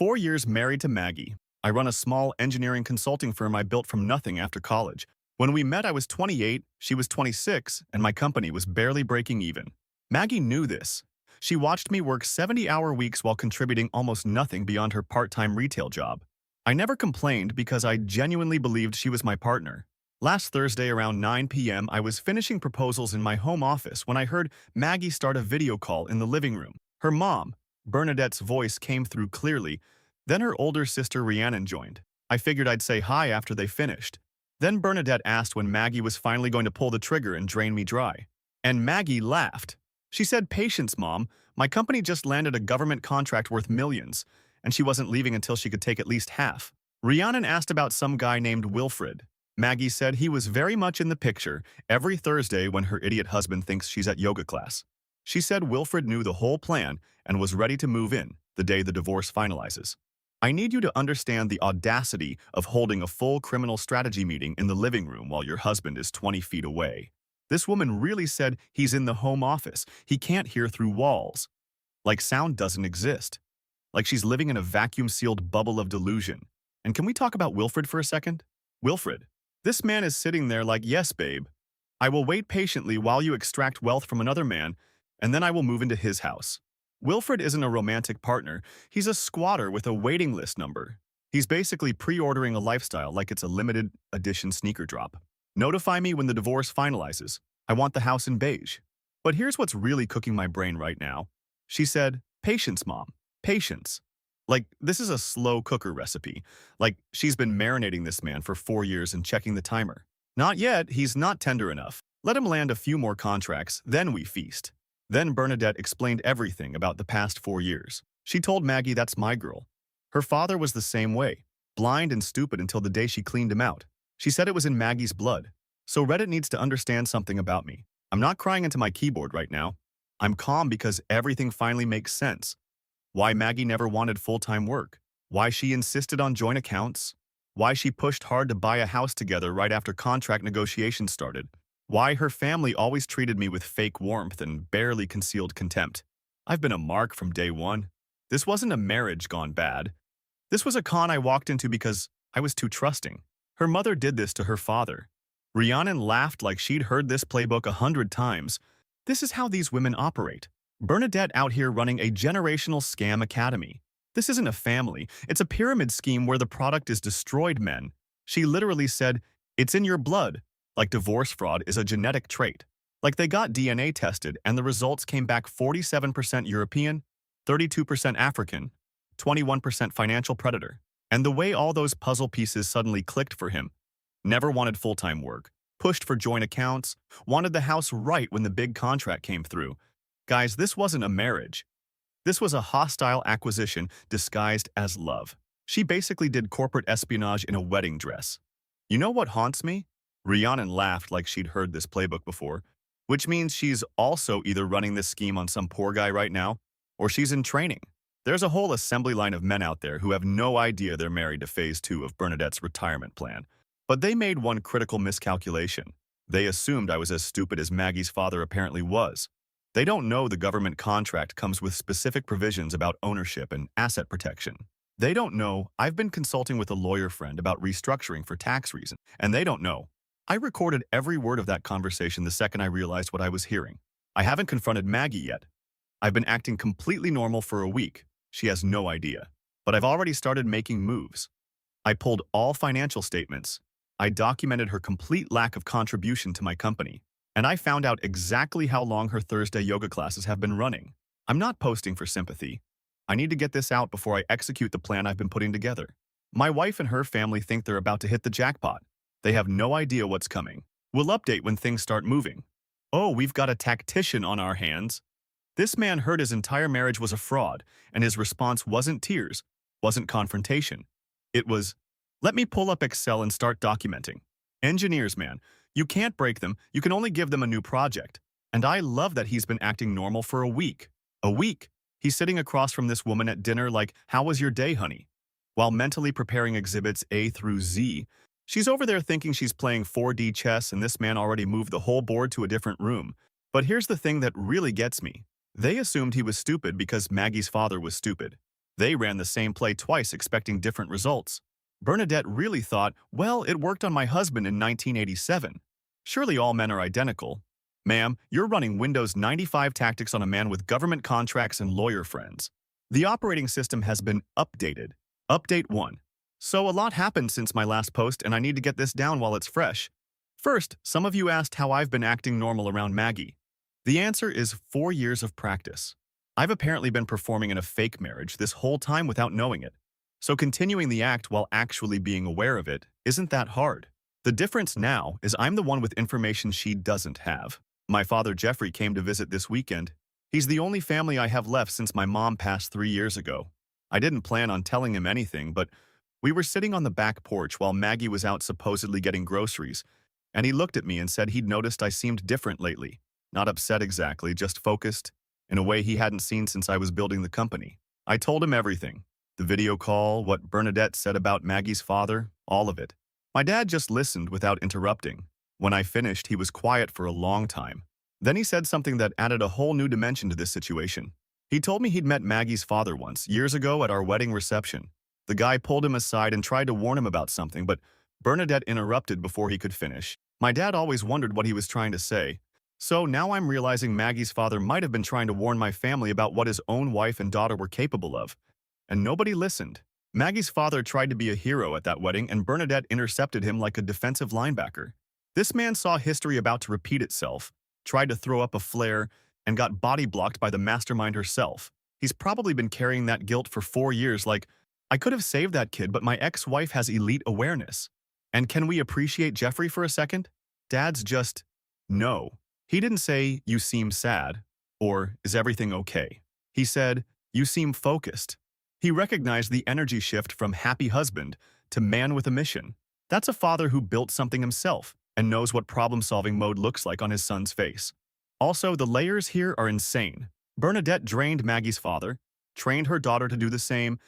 4 years married to Maggie. I run a small engineering consulting firm I built from nothing after college. When we met, I was 28, she was 26, and my company was barely breaking even. Maggie knew this. She watched me work 70-hour weeks while contributing almost nothing beyond her part-time retail job. I never complained because I genuinely believed she was my partner. Last Thursday around 9 p.m., I was finishing proposals in my home office when I heard Maggie start a video call in the living room. Her mom, Bernadette's voice came through clearly. Then her older sister Rhiannon joined. I figured I'd say hi after they finished. Then Bernadette asked when Maggie was finally going to pull the trigger and drain me dry. And Maggie laughed. She said, "Patience, Mom. My company just landed a government contract worth millions, and she wasn't leaving until she could take at least half." Rhiannon asked about some guy named Wilfred. Maggie said he was very much in the picture every Thursday when her idiot husband thinks she's at yoga class. She said Wilfred knew the whole plan and was ready to move in the day the divorce finalizes. I need you to understand the audacity of holding a full criminal strategy meeting in the living room while your husband is 20 feet away. This woman really said he's in the home office. He can't hear through walls. Like sound doesn't exist. Like she's living in a vacuum-sealed bubble of delusion. And can we talk about Wilfred for a second? Wilfred. This man is sitting there like, "Yes, babe. I will wait patiently while you extract wealth from another man, and then I will move into his house." Wilfred isn't a romantic partner. He's a squatter with a waiting list number. He's basically pre-ordering a lifestyle like it's a limited edition sneaker drop. "Notify me when the divorce finalizes. I want the house in beige." But here's what's really cooking my brain right now. She said, "Patience, Mom. Patience." Like, this is a slow cooker recipe. Like, she's been marinating this man for 4 years and checking the timer. Not yet, he's not tender enough. Let him land a few more contracts, then we feast. Then Bernadette explained everything about the past 4 years. She told Maggie that's my girl. Her father was the same way, blind and stupid until the day she cleaned him out. She said it was in Maggie's blood. So Reddit needs to understand something about me. I'm not crying into my keyboard right now. I'm calm because everything finally makes sense. Why Maggie never wanted full-time work. Why she insisted on joint accounts. Why she pushed hard to buy a house together right after contract negotiations started. Why her family always treated me with fake warmth and barely concealed contempt. I've been a mark from day one. This wasn't a marriage gone bad. This was a con I walked into because I was too trusting. Her mother did this to her father. Rhiannon laughed like she'd heard this playbook 100 times. This is how these women operate. Bernadette out here running a generational scam academy. This isn't a family. It's a pyramid scheme where the product is destroyed men. She literally said, "It's in your blood." Like divorce fraud is a genetic trait. Like they got DNA tested and the results came back 47% European, 32% African, 21% financial predator. And the way all those puzzle pieces suddenly clicked for him. Never wanted full-time work, pushed for joint accounts, wanted the house right when the big contract came through. Guys, this wasn't a marriage. This was a hostile acquisition disguised as love. She basically did corporate espionage in a wedding dress. You know what haunts me? Rhiannon laughed like she'd heard this playbook before, which means she's also either running this scheme on some poor guy right now, or she's in training. There's a whole assembly line of men out there who have no idea they're married to phase 2 of Bernadette's retirement plan. But they made one critical miscalculation. They assumed I was as stupid as Maggie's father apparently was. They don't know the government contract comes with specific provisions about ownership and asset protection. They don't know I've been consulting with a lawyer friend about restructuring for tax reasons. And they don't know I recorded every word of that conversation the second I realized what I was hearing. I haven't confronted Maggie yet. I've been acting completely normal for a week. She has no idea. But I've already started making moves. I pulled all financial statements. I documented her complete lack of contribution to my company. And I found out exactly how long her Thursday yoga classes have been running. I'm not posting for sympathy. I need to get this out before I execute the plan I've been putting together. My wife and her family think they're about to hit the jackpot. They have no idea what's coming. We'll update when things start moving. Oh, we've got a tactician on our hands. This man heard his entire marriage was a fraud, and his response wasn't tears, wasn't confrontation. It was, "Let me pull up Excel and start documenting." Engineers, man. You can't break them, you can only give them a new project. And I love that he's been acting normal for a week. A week. He's sitting across from this woman at dinner like, "How was your day, honey?" While mentally preparing exhibits A through Z, she's over there thinking she's playing 4D chess and this man already moved the whole board to a different room. But here's the thing that really gets me. They assumed he was stupid because Maggie's father was stupid. They ran the same play twice expecting different results. Bernadette really thought, well, it worked on my husband in 1987. Surely all men are identical. Ma'am, you're running Windows 95 tactics on a man with government contracts and lawyer friends. The operating system has been updated. Update 1. So a lot happened since my last post and I need to get this down while it's fresh. First, some of you asked how I've been acting normal around Maggie. The answer is 4 years of practice. I've apparently been performing in a fake marriage this whole time without knowing it. So continuing the act while actually being aware of it isn't that hard. The difference now is I'm the one with information she doesn't have. My father Jeffrey came to visit this weekend. He's the only family I have left since my mom passed 3 years ago. I didn't plan on telling him anything, but we were sitting on the back porch while Maggie was out supposedly getting groceries, and he looked at me and said he'd noticed I seemed different lately. Not upset exactly, just focused, in a way he hadn't seen since I was building the company. I told him everything. The video call, what Bernadette said about Maggie's father, all of it. My dad just listened without interrupting. When I finished, he was quiet for a long time. Then he said something that added a whole new dimension to this situation. He told me he'd met Maggie's father once, years ago at our wedding reception. The guy pulled him aside and tried to warn him about something, but Bernadette interrupted before he could finish. My dad always wondered what he was trying to say. So now I'm realizing Maggie's father might have been trying to warn my family about what his own wife and daughter were capable of. And nobody listened. Maggie's father tried to be a hero at that wedding, and Bernadette intercepted him like a defensive linebacker. This man saw history about to repeat itself, tried to throw up a flare, and got body blocked by the mastermind herself. He's probably been carrying that guilt for 4 years like, I could have saved that kid, but my ex-wife has elite awareness. And can we appreciate Jeffrey for a second? Dad's just, no. He didn't say, you seem sad, or is everything okay? He said, you seem focused. He recognized the energy shift from happy husband to man with a mission. That's a father who built something himself and knows what problem-solving mode looks like on his son's face. Also, the layers here are insane. Bernadette drained Maggie's father, trained her daughter to do the same,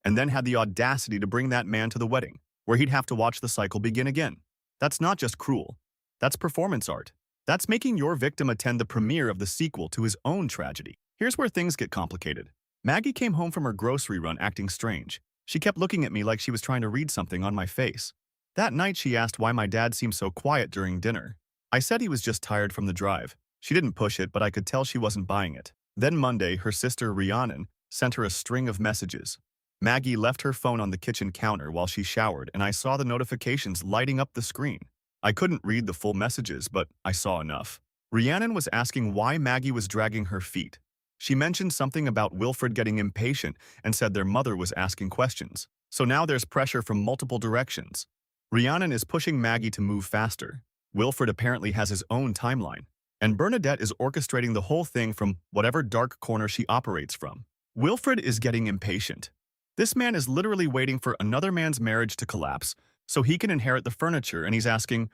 and then had the audacity to bring that man to the wedding, where he'd have to watch the cycle begin again. That's not just cruel. That's performance art. That's making your victim attend the premiere of the sequel to his own tragedy. Here's where things get complicated. Maggie came home from her grocery run acting strange. She kept looking at me like she was trying to read something on my face. That night, she asked why my dad seemed so quiet during dinner. I said he was just tired from the drive. She didn't push it, but I could tell she wasn't buying it. Then Monday, her sister Rhiannon sent her a string of messages. Maggie left her phone on the kitchen counter while she showered, and I saw the notifications lighting up the screen. I couldn't read the full messages, but I saw enough. Rhiannon was asking why Maggie was dragging her feet. She mentioned something about Wilfred getting impatient and said their mother was asking questions. So now there's pressure from multiple directions. Rhiannon is pushing Maggie to move faster. Wilfred apparently has his own timeline. And Bernadette is orchestrating the whole thing from whatever dark corner she operates from. Wilfred is getting impatient. This man is literally waiting for another man's marriage to collapse so he can inherit the furniture, and he's asking,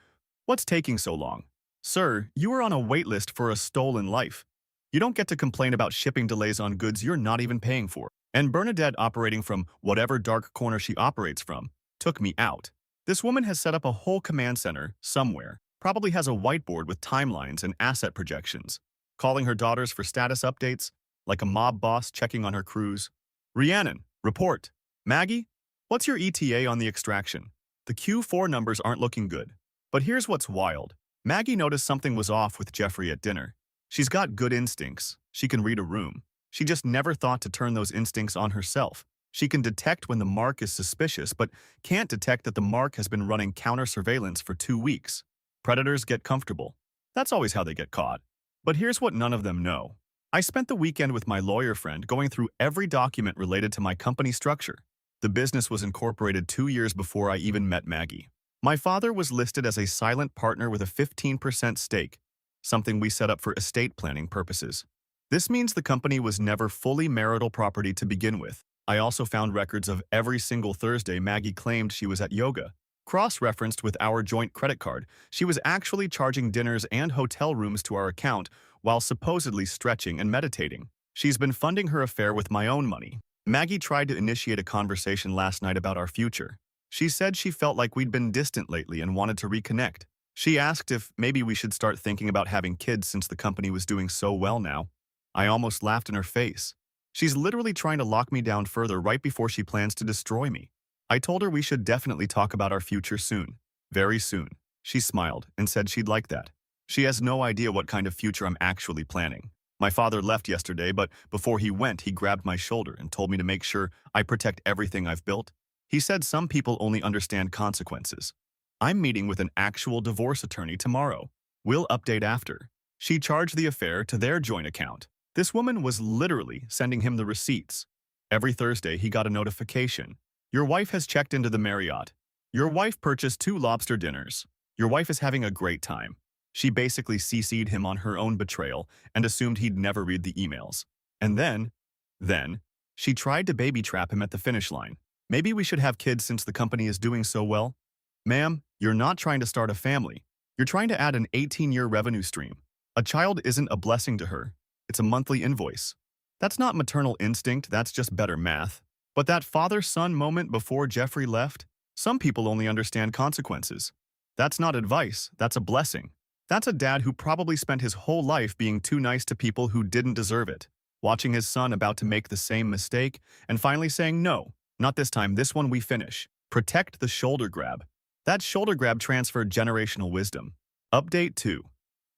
what's taking so long? Sir, you are on a wait list for a stolen life. You don't get to complain about shipping delays on goods you're not even paying for. And Bernadette, operating from whatever dark corner she operates from, took me out. This woman has set up a whole command center somewhere, probably has a whiteboard with timelines and asset projections, calling her daughters for status updates, like a mob boss checking on her crews. Rhiannon, report. Maggie, what's your ETA on the extraction? The Q4 numbers aren't looking good. But here's what's wild. Maggie noticed something was off with Jeffrey at dinner. She's got good instincts. She can read a room. She just never thought to turn those instincts on herself. She can detect when the mark is suspicious, but can't detect that the mark has been running counter-surveillance for 2 weeks. Predators get comfortable. That's always how they get caught. But here's what none of them know. I spent the weekend with my lawyer friend going through every document related to my company structure. The business was incorporated 2 years before I even met Maggie. My father was listed as a silent partner with a 15% stake, something we set up for estate planning purposes. This means the company was never fully marital property to begin with. I also found records of every single Thursday Maggie claimed she was at yoga. Cross-referenced with our joint credit card, she was actually charging dinners and hotel rooms to our account while supposedly stretching and meditating. She's been funding her affair with my own money. Maggie tried to initiate a conversation last night about our future. She said she felt like we'd been distant lately and wanted to reconnect. She asked if maybe we should start thinking about having kids since the company was doing so well now. I almost laughed in her face. She's literally trying to lock me down further right before she plans to destroy me. I told her we should definitely talk about our future soon. Very soon. She smiled and said she'd like that. She has no idea what kind of future I'm actually planning. My father left yesterday, but before he went, he grabbed my shoulder and told me to make sure I protect everything I've built. He said some people only understand consequences. I'm meeting with an actual divorce attorney tomorrow. We'll update after. She charged the affair to their joint account. This woman was literally sending him the receipts. Every Thursday, he got a notification. Your wife has checked into the Marriott. Your wife purchased 2 lobster dinners. Your wife is having a great time. She basically CC'd him on her own betrayal and assumed he'd never read the emails. And then, she tried to baby trap him at the finish line. Maybe we should have kids since the company is doing so well. Ma'am, you're not trying to start a family. You're trying to add an 18-year revenue stream. A child isn't a blessing to her. It's a monthly invoice. That's not maternal instinct, that's just better math. But that father-son moment before Jeffrey left, some people only understand consequences. That's not advice, that's a blessing. That's a dad who probably spent his whole life being too nice to people who didn't deserve it, watching his son about to make the same mistake, and finally saying, no, not this time, this one we finish. Protect the shoulder grab. That shoulder grab transferred generational wisdom. Update 2.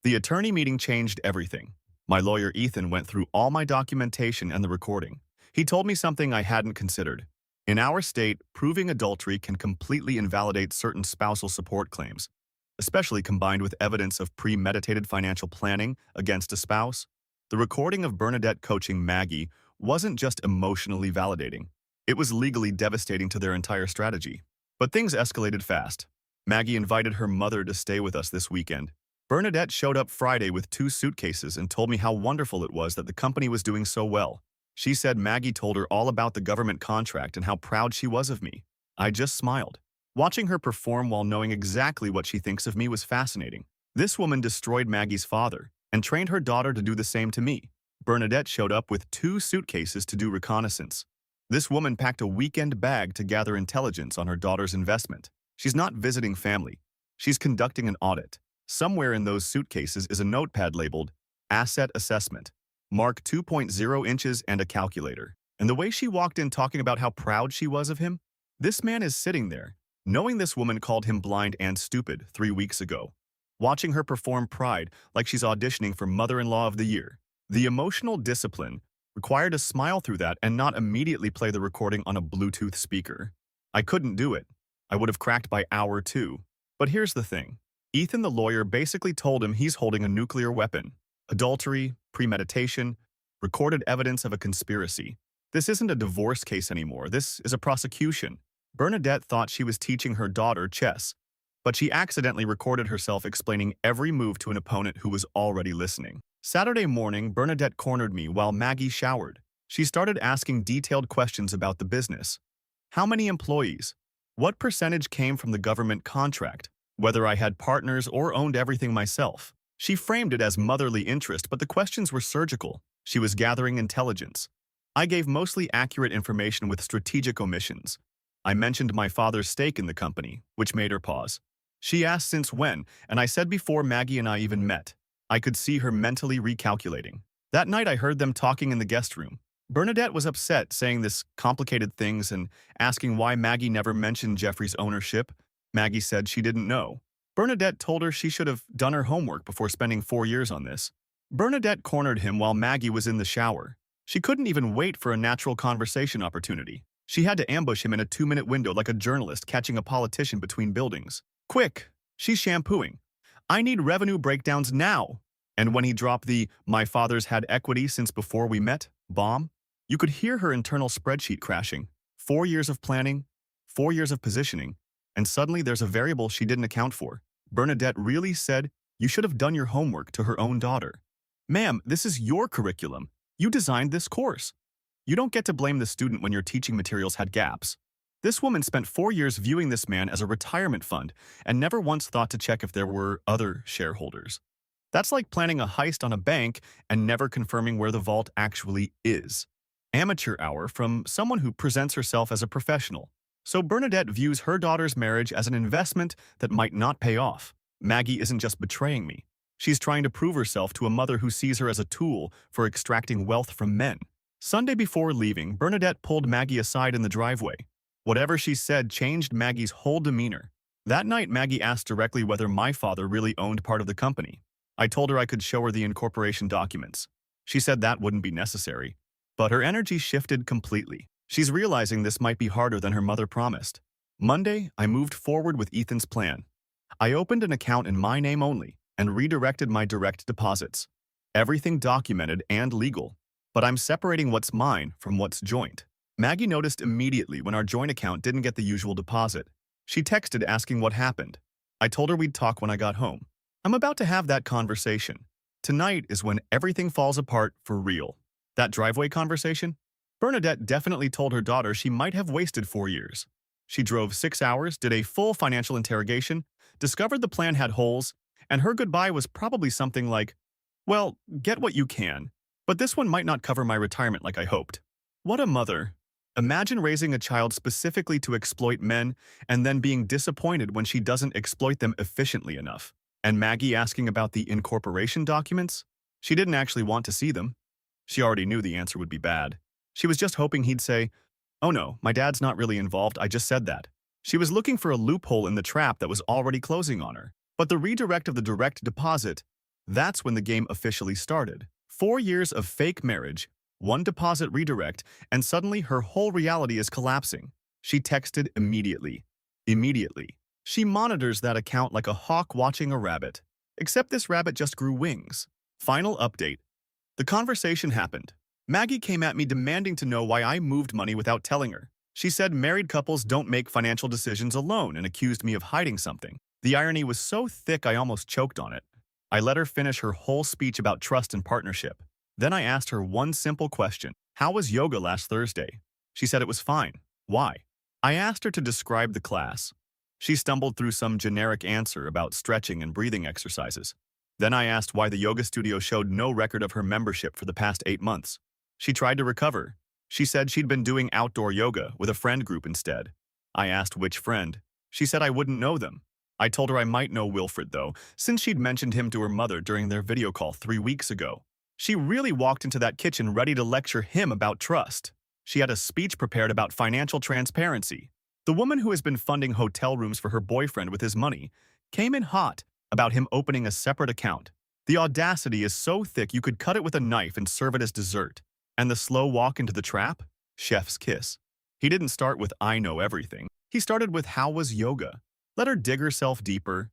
The attorney meeting changed everything. My lawyer Ethan went through all my documentation and the recording. He told me something I hadn't considered. In our state, proving adultery can completely invalidate certain spousal support claims, especially combined with evidence of premeditated financial planning against a spouse. The recording of Bernadette coaching Maggie wasn't just emotionally validating. It was legally devastating to their entire strategy. But things escalated fast. Maggie invited her mother to stay with us this weekend. Bernadette showed up Friday with 2 suitcases and told me how wonderful it was that the company was doing so well. She said Maggie told her all about the government contract and how proud she was of me. I just smiled. Watching her perform while knowing exactly what she thinks of me was fascinating. This woman destroyed Maggie's father and trained her daughter to do the same to me. Bernadette showed up with 2 suitcases to do reconnaissance. This woman packed a weekend bag to gather intelligence on her daughter's investment. She's not visiting family. She's conducting an audit. Somewhere in those suitcases is a notepad labeled Asset Assessment, Mark 2.0 inches and a calculator. And the way she walked in talking about how proud she was of him, this man is sitting there, knowing this woman called him blind and stupid 3 weeks ago. Watching her perform pride like she's auditioning for Mother-in-Law of the Year. The emotional discipline required to smile through that and not immediately play the recording on a Bluetooth speaker. I couldn't do it. I would have cracked by hour 2. But here's the thing. Ethan the lawyer basically told him he's holding a nuclear weapon. Adultery, premeditation, recorded evidence of a conspiracy. This isn't a divorce case anymore. This is a prosecution. Bernadette thought she was teaching her daughter chess, but she accidentally recorded herself explaining every move to an opponent who was already listening. Saturday morning, Bernadette cornered me while Maggie showered. She started asking detailed questions about the business. How many employees? What percentage came from the government contract? Whether I had partners or owned everything myself. She framed it as motherly interest, but the questions were surgical. She was gathering intelligence. I gave mostly accurate information with strategic omissions. I mentioned my father's stake in the company, which made her pause. She asked since when, and I said before Maggie and I even met. I could see her mentally recalculating. That night I heard them talking in the guest room. Bernadette was upset, saying this complicated things and asking why Maggie never mentioned Jeffrey's ownership. Maggie said she didn't know. Bernadette told her she should have done her homework before spending 4 years on this. Bernadette cornered him while Maggie was in the shower. She couldn't even wait for a natural conversation opportunity. She had to ambush him in a 2-minute window like a journalist catching a politician between buildings. Quick! She's shampooing. I need revenue breakdowns now. And when he dropped the "my father's had equity since before we met" bomb, you could hear her internal spreadsheet crashing. 4 years of planning, 4 years of positioning, and suddenly there's a variable she didn't account for. Bernadette really said, "You should have done your homework" to her own daughter. Ma'am, this is your curriculum. You designed this course. You don't get to blame the student when your teaching materials had gaps. This woman spent 4 years viewing this man as a retirement fund and never once thought to check if there were other shareholders. That's like planning a heist on a bank and never confirming where the vault actually is. Amateur hour from someone who presents herself as a professional. So Bernadette views her daughter's marriage as an investment that might not pay off. Maggie isn't just betraying me. She's trying to prove herself to a mother who sees her as a tool for extracting wealth from men. Sunday before leaving, Bernadette pulled Maggie aside in the driveway. Whatever she said changed Maggie's whole demeanor. That night, Maggie asked directly whether my father really owned part of the company. I told her I could show her the incorporation documents. She said that wouldn't be necessary. But her energy shifted completely. She's realizing this might be harder than her mother promised. Monday, I moved forward with Ethan's plan. I opened an account in my name only and redirected my direct deposits. Everything documented and legal. But I'm separating what's mine from what's joint. Maggie noticed immediately when our joint account didn't get the usual deposit. She texted asking what happened. I told her we'd talk when I got home. I'm about to have that conversation. Tonight is when everything falls apart for real. That driveway conversation? Bernadette definitely told her daughter she might have wasted 4 years. She drove 6 hours, did a full financial interrogation, discovered the plan had holes, and her goodbye was probably something like, "Well, get what you can, but this one might not cover my retirement like I hoped." What a mother. Imagine raising a child specifically to exploit men and then being disappointed when she doesn't exploit them efficiently enough. And Maggie asking about the incorporation documents? She didn't actually want to see them. She already knew the answer would be bad. She was just hoping he'd say, "Oh no, my dad's not really involved, I just said that." She was looking for a loophole in the trap that was already closing on her. But the redirect of the direct deposit, that's when the game officially started. 4 years of fake marriage, one deposit redirect, and suddenly her whole reality is collapsing. She texted immediately. Immediately. She monitors that account like a hawk watching a rabbit. Except this rabbit just grew wings. Final update. The conversation happened. Maggie came at me demanding to know why I moved money without telling her. She said married couples don't make financial decisions alone and accused me of hiding something. The irony was so thick I almost choked on it. I let her finish her whole speech about trust and partnership. Then I asked her one simple question. How was yoga last Thursday? She said it was fine. Why? I asked her to describe the class. She stumbled through some generic answer about stretching and breathing exercises. Then I asked why the yoga studio showed no record of her membership for the past 8 months. She tried to recover. She said she'd been doing outdoor yoga with a friend group instead. I asked which friend. She said I wouldn't know them. I told her I might know Wilfred, though, since she'd mentioned him to her mother during their video call 3 weeks ago. She really walked into that kitchen ready to lecture him about trust. She had a speech prepared about financial transparency. The woman who has been funding hotel rooms for her boyfriend with his money came in hot about him opening a separate account. The audacity is so thick you could cut it with a knife and serve it as dessert. And the slow walk into the trap? Chef's kiss. He didn't start with "I know everything." He started with "How was yoga?" Let her dig herself deeper.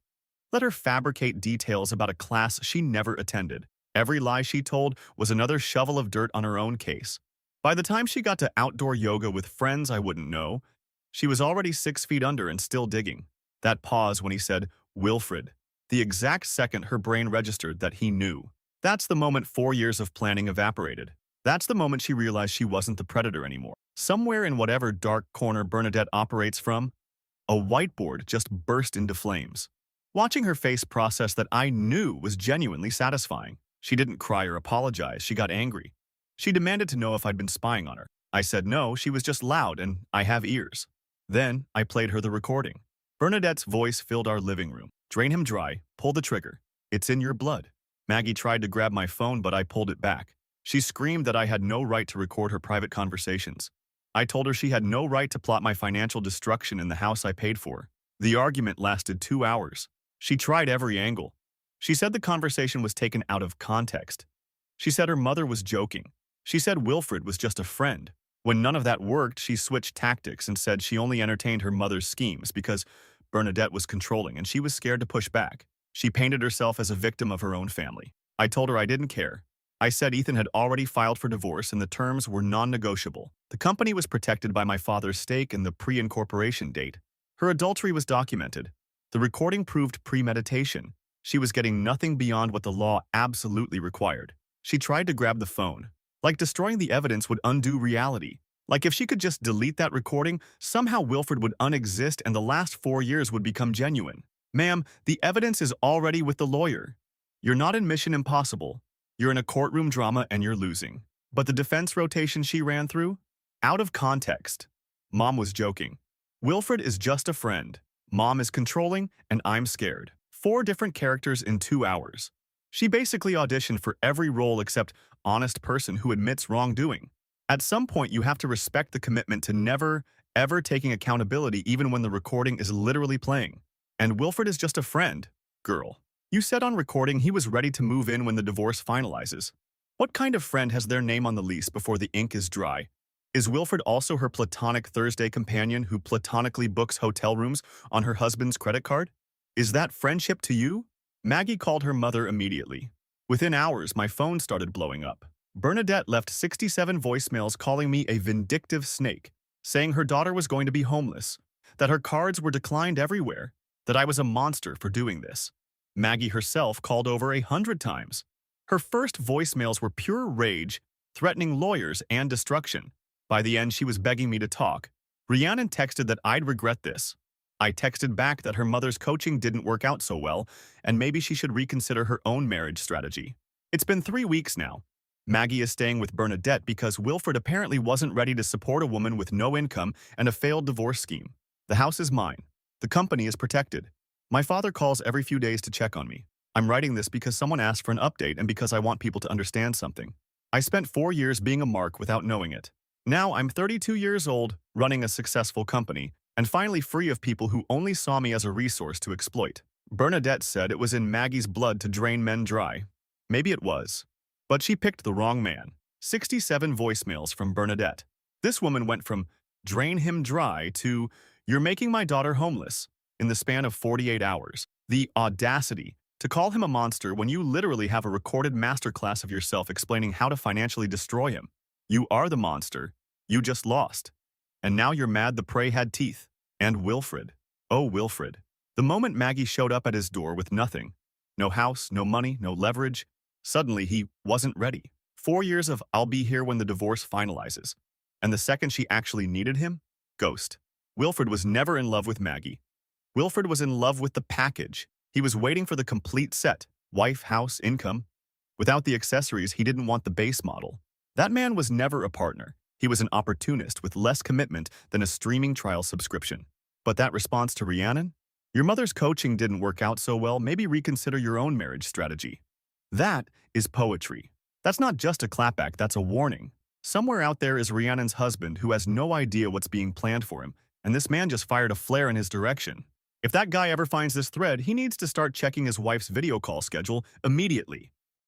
Let her fabricate details about a class she never attended. Every lie she told was another shovel of dirt on her own case. By the time she got to outdoor yoga with friends I wouldn't know, she was already 6 feet under and still digging. That pause when he said, "Wilfred," the exact second her brain registered that he knew. That's the moment 4 years of planning evaporated. That's the moment she realized she wasn't the predator anymore. Somewhere in whatever dark corner Bernadette operates from, a whiteboard just burst into flames. Watching her face process that I knew was genuinely satisfying. She didn't cry or apologize, she got angry. She demanded to know if I'd been spying on her. I said no, she was just loud and I have ears. Then I played her the recording. Bernadette's voice filled our living room. "Drain him dry, pull the trigger. It's in your blood." Maggie tried to grab my phone, but I pulled it back. She screamed that I had no right to record her private conversations. I told her she had no right to plot my financial destruction in the house I paid for. The argument lasted 2 hours. She tried every angle. She said the conversation was taken out of context. She said her mother was joking. She said Wilfred was just a friend. When none of that worked, she switched tactics and said she only entertained her mother's schemes because Bernadette was controlling and she was scared to push back. She painted herself as a victim of her own family. I told her I didn't care. I said Ethan had already filed for divorce and the terms were non-negotiable. The company was protected by my father's stake and the pre-incorporation date. Her adultery was documented. The recording proved premeditation. She was getting nothing beyond what the law absolutely required. She tried to grab the phone. Like destroying the evidence would undo reality. Like if she could just delete that recording, somehow Wilfred would unexist and the last 4 years would become genuine. Ma'am, the evidence is already with the lawyer. You're not in Mission Impossible. You're in a courtroom drama and you're losing. But the defense rotation she ran through? Out of context. Mom was joking. Wilfred is just a friend. Mom is controlling and I'm scared. 4 different characters in 2 hours. She basically auditioned for every role except honest person who admits wrongdoing. At some point, you have to respect the commitment to never, ever taking accountability even when the recording is literally playing. And Wilfred is just a friend, girl. You said on recording he was ready to move in when the divorce finalizes. What kind of friend has their name on the lease before the ink is dry? Is Wilfred also her platonic Thursday companion who platonically books hotel rooms on her husband's credit card? Is that friendship to you? Maggie called her mother immediately. Within hours, my phone started blowing up. Bernadette left 67 voicemails calling me a vindictive snake, saying her daughter was going to be homeless, that her cards were declined everywhere, that I was a monster for doing this. Maggie herself called over 100 times. Her first voicemails were pure rage, threatening lawyers and destruction. By the end, she was begging me to talk. Rhiannon texted that I'd regret this. I texted back that her mother's coaching didn't work out so well, and maybe she should reconsider her own marriage strategy. It's been 3 weeks now. Maggie is staying with Bernadette because Wilfred apparently wasn't ready to support a woman with no income and a failed divorce scheme. The house is mine. The company is protected. My father calls every few days to check on me. I'm writing this because someone asked for an update and because I want people to understand something. I spent 4 years being a mark without knowing it. Now I'm 32 years old, running a successful company, and finally free of people who only saw me as a resource to exploit. Bernadette said it was in Maggie's blood to drain men dry. Maybe it was. But she picked the wrong man. 67 voicemails from Bernadette. This woman went from drain him dry to you're making my daughter homeless in the span of 48 hours. The audacity to call him a monster when you literally have a recorded masterclass of yourself explaining how to financially destroy him. You are the monster. You just lost. And now you're mad the prey had teeth. And Wilfred. Oh, Wilfred. The moment Maggie showed up at his door with nothing, no house, no money, no leverage, suddenly he wasn't ready. 4 years of I'll be here when the divorce finalizes. And the second she actually needed him, ghost. Wilfred was never in love with Maggie. Wilfred was in love with the package. He was waiting for the complete set, wife, house, income. Without the accessories, he didn't want the base model. That man was never a partner. He was an opportunist with less commitment than a streaming trial subscription. But that response to Rhiannon? Your mother's coaching didn't work out so well, maybe reconsider your own marriage strategy. That is poetry. That's not just a clapback, that's a warning. Somewhere out there is Rhiannon's husband who has no idea what's being planned for him, and this man just fired a flare in his direction. If that guy ever finds this thread, he needs to start checking his wife's video call schedule immediately.